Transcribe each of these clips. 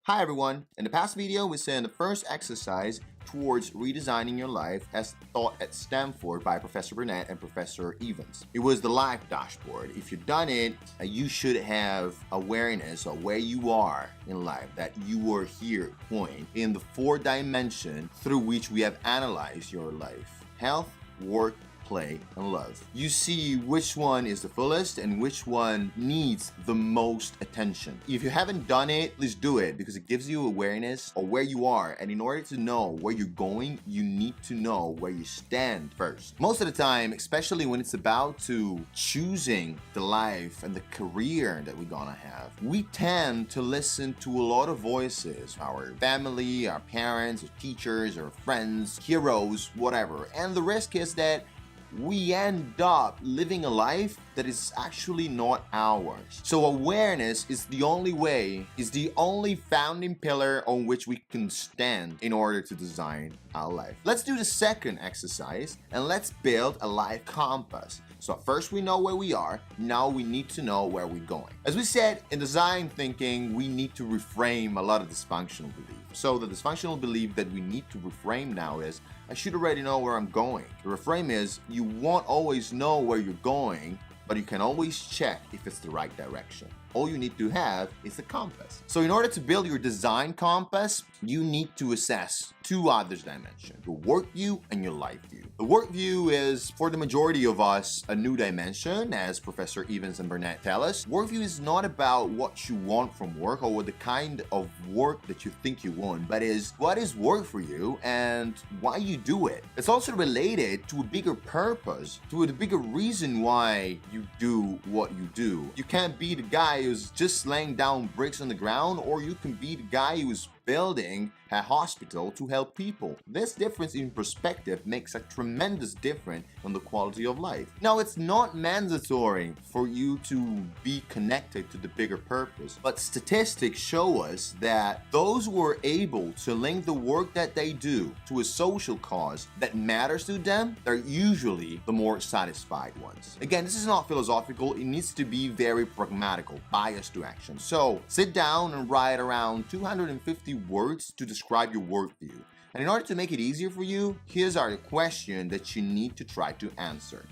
Hi everyone! In the past video, we said the first exercise towards redesigning your life as taught at Stanford by Professor Burnett and Professor Evans. It was the life dashboard. If you've done it, you should have awareness of where you are in life, that you are here point in the 4 dimensions through which we have analyzed your life: health, work, play, and love. You see which one is the fullest and which one needs the most attention. If you haven't done it, please do it because it gives you awareness of where you are, and in order to know where you're going, you need to know where you stand first. Most of the time, especially when it's about to choosing the life and the career that we're gonna have, we tend to listen to a lot of voices, our family, our parents, our teachers, our friends, heroes, whatever. And the risk is that we end up living a life that is actually not ours. So awareness is the only way, is the only founding pillar on which we can stand in order to design our life. Let's do the second exercise and let's build a life compass. So first we know where we are, now we need to know where we're going. As we said, in design thinking, we need to reframe a lot of dysfunctional belief. So the dysfunctional belief that we need to reframe now is, I should already know where I'm going. The reframe is, you won't always know where you're going, but you can always check if it's the right direction. All you need to have is a compass. So in order to build your design compass, you need to assess 2 other dimensions: your work view and your life view. The work view is, for the majority of us, a new dimension, as Professor Evans and Burnett tell us. Work view is not about what you want from work or what the kind of work that you think you want, but is what is work for you and why you do it. It's also related to a bigger purpose, to a bigger reason why you do what you do. You can't be the guy who's just laying down bricks on the ground, or you can be the guy who's building a hospital to help people. This difference in perspective makes a tremendous difference on the quality of life. Now, it's not mandatory for you to be connected to the bigger purpose, but statistics show us that those who are able to link the work that they do to a social cause that matters to them, they're usually the more satisfied ones. Again, this is not philosophical, it needs to be very pragmatical, biased to action. So sit down and write around 250 words to describe your worldview. And in order to make it easier for you, here's our question that you need to try to answer.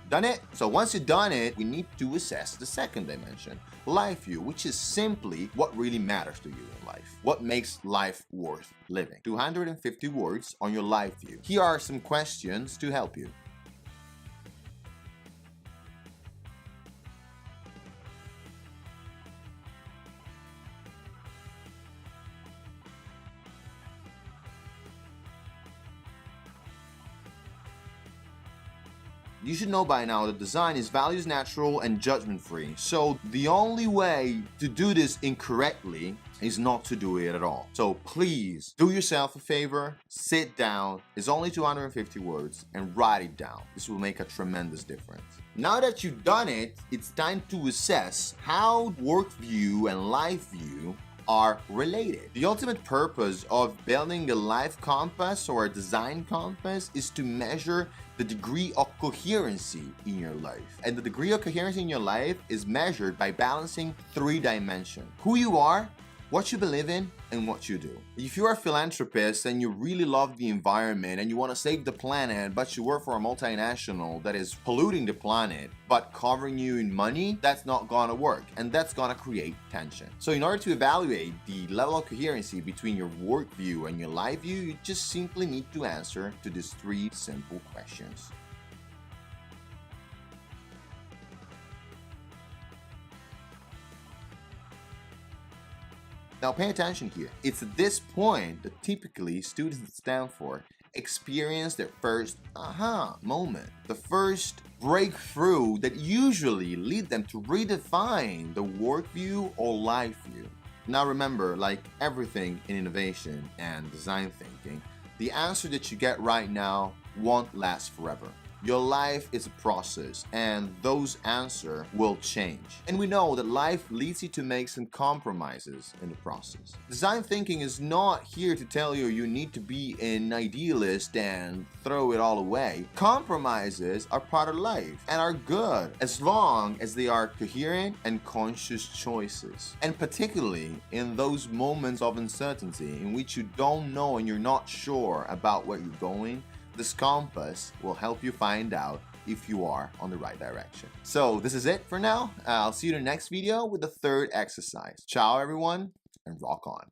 Done it? So once you've done it, we need to assess the second dimension, life view, which is simply what really matters to you in life. What makes life worth living? 250 words on your life view. Here are some questions to help you. You should know by now that design is values natural and judgment free. So the only way to do this incorrectly is not to do it at all. So please do yourself a favor, sit down, it's only 250 words, and write it down. This will make a tremendous difference. Now that you've done it, it's time to assess how work view and life view are related. The ultimate purpose of building a life compass or a design compass is to measure the degree of coherency in your life. And the degree of coherency in your life is measured by balancing 3 dimensions: who you are, what you believe in, and what you do. If you're a philanthropist and you really love the environment and you want to save the planet, but you work for a multinational that is polluting the planet but covering you in money, that's not gonna work, and that's gonna create tension. So in order to evaluate the level of coherency between your work view and your life view, you just simply need to answer to these 3 simple questions. Now pay attention here. It's at this point that typically students at Stanford experience their first aha moment, the first breakthrough that usually lead them to redefine the work view or life view. Now remember, like everything in innovation and design thinking, the answer that you get right now won't last forever. Your life is a process, and those answers will change. And we know that life leads you to make some compromises in the process. Design thinking is not here to tell you you need to be an idealist and throw it all away. Compromises are part of life and are good as long as they are coherent and conscious choices. And particularly in those moments of uncertainty in which you don't know and you're not sure about where you're going, this compass will help you find out if you are on the right direction. So this is it for now. I'll see you in the next video with the third exercise. Ciao everyone, and rock on.